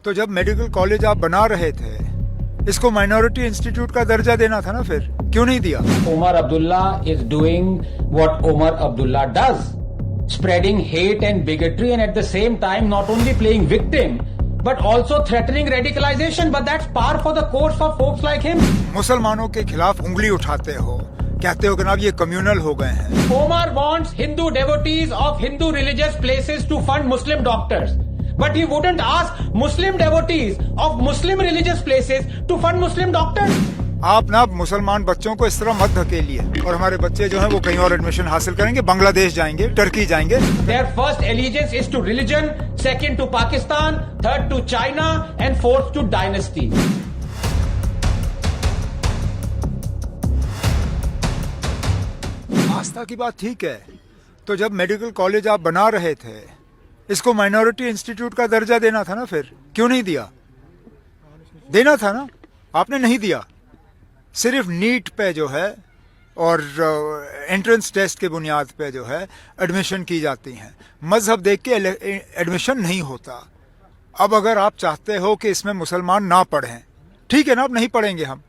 तो जब medical college आप बना रहे थे, इसको माइनॉरिटी इंस्टीट्यूट का दर्जा देना था ना, फिर क्यों नहीं दिया? Omar Abdullah is doing what Omar Abdullah does, spreading hate and bigotry, and at the same time not only playing victim but also threatening radicalization. But that's par for the course for folks like him. मुसलमानों के खिलाफ उंगली उठाते हो, कहते हो कि ना ये कम्युनल हो गए हैं। Omar wants Hindu devotees of Hindu religious places to fund Muslim doctors, but he wouldn't ask Muslim devotees of Muslim religious places to fund Muslim doctors. आप ना मुसलमान बच्चों को इस तरह मत धकेलिए, और हमारे बच्चे जो हैं वो कहीं और एडमिशन हासिल करेंगे, बांग्लादेश जाएंगे, टर्की जाएंगे। Their first allegiance is to religion, second to Pakistan, third to China, and fourth to dynasty. आस्था की बात ठीक है, तो जब मेडिकल कॉलेज आप बना रहे थे, इसको माइनॉरिटी इंस्टीट्यूट का दर्जा देना था ना, फिर क्यों नहीं दिया? देना था ना, आपने नहीं दिया। सिर्फ नीट पे जो है और एंट्रेंस टेस्ट के बुनियाद पे जो है एडमिशन की जाती हैं, मजहब देख के एडमिशन नहीं होता। अब अगर आप चाहते हो कि इसमें मुसलमान ना पढ़ें, ठीक है ना, अब नहीं पढ़ेंगे हम,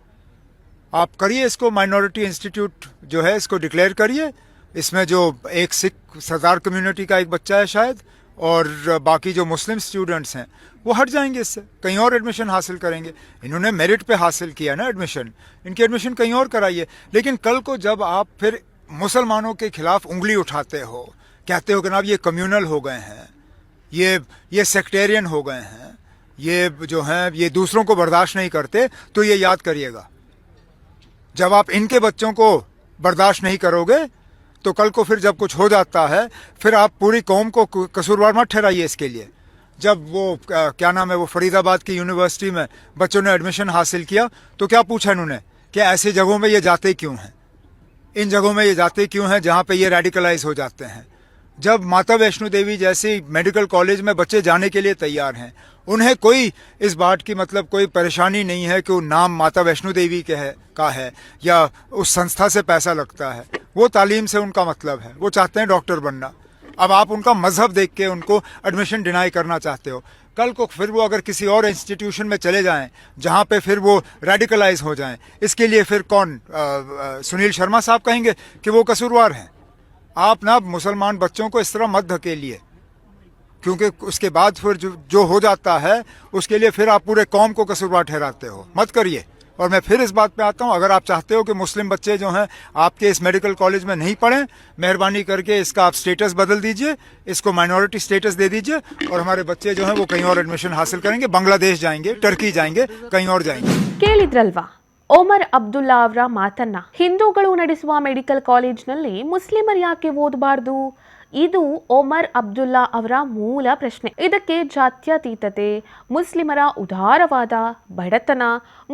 आप करिए इसको माइनॉरिटी इंस्टीट्यूट जो है इसको डिक्लेयर करिए। इसमें जो एक सिख सरदार कम्युनिटी का एक बच्चा है शायद, और बाकी जो मुस्लिम स्टूडेंट्स हैं वो हट जाएंगे, इससे कहीं और एडमिशन हासिल करेंगे। इन्होंने मेरिट पे हासिल किया ना एडमिशन, इनकी एडमिशन कहीं और कराइए। लेकिन कल को जब आप फिर मुसलमानों के खिलाफ उंगली उठाते हो, कहते हो कि ना ये कम्युनल हो गए हैं, ये सेक्टेरियन हो गए हैं, ये जो हैं ये दूसरों को बर्दाश्त नहीं करते, तो ये याद करिएगा, जब आप इनके बच्चों को बर्दाश्त नहीं करोगे तो कल को फिर जब कुछ हो जाता है, फिर आप पूरी कौम को कसूरवार मत ठहराइए इसके लिए। जब वो क्या नाम है, वो फरीदाबाद की यूनिवर्सिटी में बच्चों ने एडमिशन हासिल किया, तो क्या पूछा इन्होंने कि ऐसी जगहों में ये जाते क्यों हैं, इन जगहों में ये जाते क्यों हैं जहाँ पे ये रेडिकलाइज हो जाते हैं। जब माता वैष्णो देवी जैसी मेडिकल कॉलेज में बच्चे जाने के लिए तैयार हैं, उन्हें कोई इस बात की मतलब कोई परेशानी नहीं है कि वो नाम माता वैष्णो देवी का है या उस संस्था से पैसा लगता है, वो तालीम से उनका मतलब है, वो चाहते हैं डॉक्टर बनना। अब आप उनका मजहब देख के उनको एडमिशन डिनाई करना चाहते हो, कल को फिर वो अगर किसी और इंस्टीट्यूशन में चले जाएं जहां पे फिर वो रेडिकलाइज हो जाएं, इसके लिए फिर कौन सुनील शर्मा साहब कहेंगे कि वो कसूरवार हैं। आप ना मुसलमान बच्चों को इस तरह मत धकेलिए, क्योंकि उसके बाद फिर जो हो जाता है उसके लिए फिर आप पूरे कौम को कसूरवार ठहराते हो, मत करिए। और मैं फिर इस बात पे आता हूँ, अगर आप चाहते हो कि मुस्लिम बच्चे जो हैं आपके इस मेडिकल कॉलेज में नहीं पढ़ें, मेहरबानी करके इसका आप स्टेटस बदल दीजिए, इसको माइनॉरिटी स्टेटस दे दीजिए, और हमारे बच्चे जो हैं वो कहीं और एडमिशन हासिल करेंगे, बांग्लादेश जाएंगे, टर्की जाएंगे, कहीं और जाएंगे। ಕೇಳಿದ್ರಲ್ವಾ ಓಮರ್ ಅಬ್ದುಲ್ಲಾ ಅವರ ಮಾತನ್ನ? ಹಿಂದೂಗಳು ನಡೆಸುವ ಮೆಡಿಕಲ್ ಕಾಲೇಜ್ನಲ್ಲಿ ಮುಸ್ಲಿಮರು ಯಾಕೆ ಓದಬಾರ್ದು? ಇದು ಒಮರ್ ಅಬ್ದುಲ್ಲಾ ಅವರ ಮೂಲ ಪ್ರಶ್ನೆ. ಇದಕ್ಕೆ ಜಾತ್ಯತೀತತೆ, ಮುಸ್ಲಿಮರ ಉದಾರವಾದ, ಬಡತನ,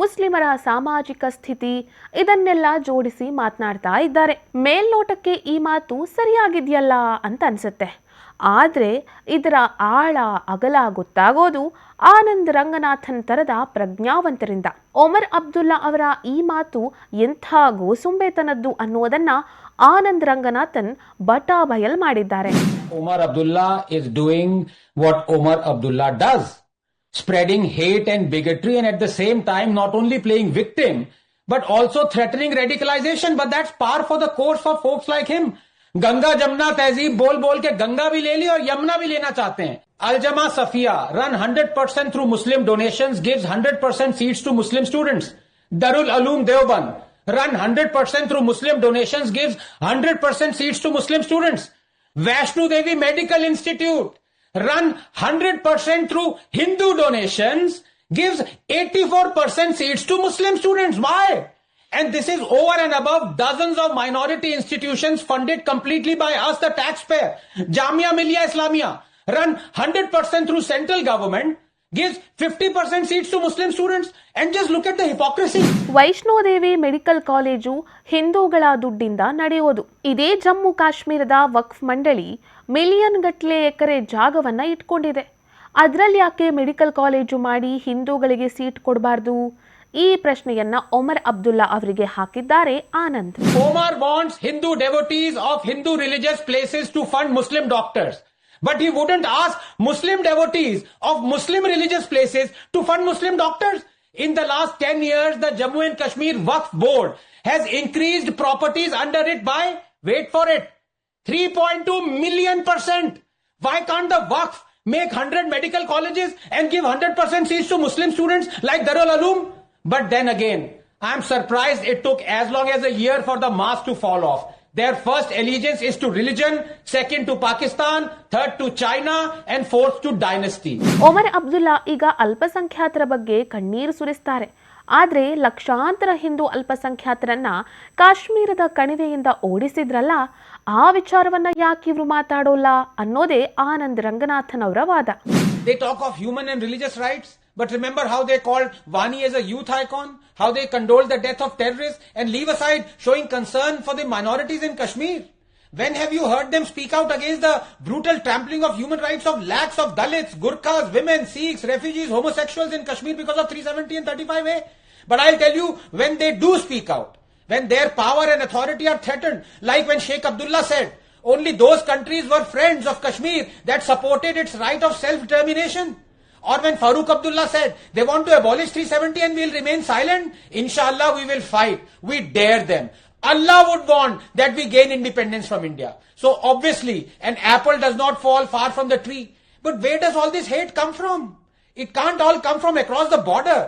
ಮುಸ್ಲಿಮರ ಸಾಮಾಜಿಕ ಸ್ಥಿತಿ ಇದನ್ನೆಲ್ಲ ಜೋಡಿಸಿ ಮಾತನಾಡ್ತಾ ಇದ್ದಾರೆ. ಮೇಲ್ನೋಟಕ್ಕೆ ಈ ಮಾತು ಸರಿಯಾಗಿದೆಯಲ್ಲ ಅಂತ ಅನ್ಸುತ್ತೆ. ಆದರೆ ಇದರ ಆಳ ಅಗಲ ಗೊತ್ತಾಗೋದು ಆನಂದ್ ರಂಗನಾಥನ್ ತರದ ಪ್ರಜ್ಞಾವಂತರಿಂದ. ಒಮರ್ ಅಬ್ದುಲ್ಲಾ ಅವರ ಈ ಮಾತು ಎಂಥ ಗೋಸುಂಬೆತನದ್ದು ಅನ್ನೋದನ್ನ ಆನಂದ್ ರಂಗನಾಥನ್ ಬಟಾಬಯಲ್ ಮಾಡಿದ್ದಾರೆ. Omar Abdullah is doing what Omar Abdullah does, spreading hate and bigotry, and at the same time not only playing victim but also threatening radicalization. But that's par for the course for folks like him. Ganga Jamuna तहजीब बोल बोल के गंगा भी ले ली और यमुना भी लेना चाहते हैं. Al-Jama Safiya run 100% through Muslim donations, gives 100% seats to Muslim students. Darul Uloom Deoband run 100% through Muslim donations, gives 100% seats to Muslim students. Vaishno Devi Medical Institute run 100% through Hindu donations, gives 84% seats to Muslim students. Why? And this is over and above dozens of minority institutions funded completely by us, the taxpayer. Jamia Millia Islamia run 100% through central government, gives 50% seats to Muslim students. And just look at the hypocrisy. Vaishno Devi medical college ಹಿಂದೂಗಳ ದುಡ್ಡಿಂದ ನಡೆಯೋದು. ಇದೇ ಜಮ್ಮು ಕಾಶ್ಮೀರದ ವಕ್ಫ್ ಮಂಡಳಿ million ಗಟ್ಟಲೆ ಎಕರೆ ಜಾಗವನ್ನ ಇಟ್ಕೊಂಡಿದೆ. ಅದರಲ್ಲಿ ಯಾಕೆ ಮೆಡಿಕಲ್ ಕಾಲೇಜು ಮಾಡಿ ಹಿಂದೂಗಳಿಗೆ ಸೀಟ್ ಕೊಡಬಾರ್ದು? ಈ ಪ್ರಶ್ನೆಯನ್ನ ಒಮರ್ ಅಬ್ದುಲ್ಲಾ ಅವರಿಗೆ ಹಾಕಿದ್ದಾರೆ Anand. Omar wants Hindu devotees of Hindu religious places to fund Muslim doctors, But he wouldn't ask Muslim devotees of Muslim religious places to fund Muslim doctors. In the last 10 years, the Jammu and Kashmir Waqf Board has increased properties under it by, wait for it, 3.2 million%. Why can't the Waqf make 100 medical colleges and give 100% seats to Muslim students like Darul Uloom? But then again, I'm surprised it took as long as a year for the mask to fall off. Their first allegiance is to religion, second to Pakistan, third to China, and fourth to dynasty. Omar Abdullah ಈಗ ಅಲ್ಪಸಂಖ್ಯಾತರ ಬಗ್ಗೆ ಕಣ್ಣೀರು ಸುರಿಸ್ತಾರೆ. ಆದರೆ ಲಕ್ಷಾಂತರ ಹಿಂದೂ ಅಲ್ಪಸಂಖ್ಯಾತರನ್ನ ಕಾಶ್ಮೀರದ ಕಣಿವೆಯಿಂದ ಓಡಿಸಿದ್ರಲ್ಲ, ಆ ವಿಚಾರವನ್ನ ಯಾಕೆ ಇವರು ಮಾತಾಡೋಲ್ಲ ಅನ್ನೋದೇ ಆನಂದ್ ರಂಗನಾಥನ್ ಅವರ ವಾದ. They talk of human and religious rights, but remember how they called Vani as a youth icon, how they condoled the death of terrorists and leave aside showing concern for the minorities in Kashmir. When have you heard them speak out against the brutal trampling of human rights of lakhs of Dalits, Gurkhas, women, Sikhs, refugees, homosexuals in Kashmir because of 370 and 35A? But I'll tell you, when they do speak out, when their power and authority are threatened, like when Sheikh Abdullah said, only those countries were friends of Kashmir that supported its right of self-determination. Or when Farooq Abdullah said, they want to abolish 370 and we'll remain silent, inshallah we will fight. We dare them. Allah would want that we gain independence from India. So obviously, an apple does not fall far from the tree. But where does all this hate come from? It can't all come from across the border.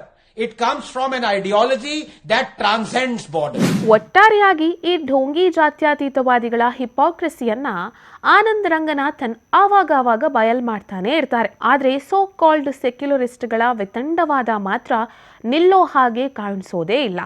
It comes from an ideology that transcends borders. ಒಟ್ಟಾರೆಯಾಗಿ ಈ ಢೋಂಗಿ ಜಾತ್ಯತೀತವಾದಿಗಳ ಹಿಪಾಕ್ರಸಿಯನ್ನ ಆನಂದ್ ರಂಗನಾಥನ್ ಆವಾಗ ಬಯಲ್ ಮಾಡ್ತಾನೆ ಇರ್ತಾರೆ. ಆದ್ರೆ so called ಸೆಕ್ಯುಲರಿಸ್ಟ್ಗಳ ವಿತಂಡವಾದ ಮಾತ್ರ ನಿಲ್ಲೋ ಹಾಗೆ ಕಾಣಿಸೋದೇ ಇಲ್ಲ.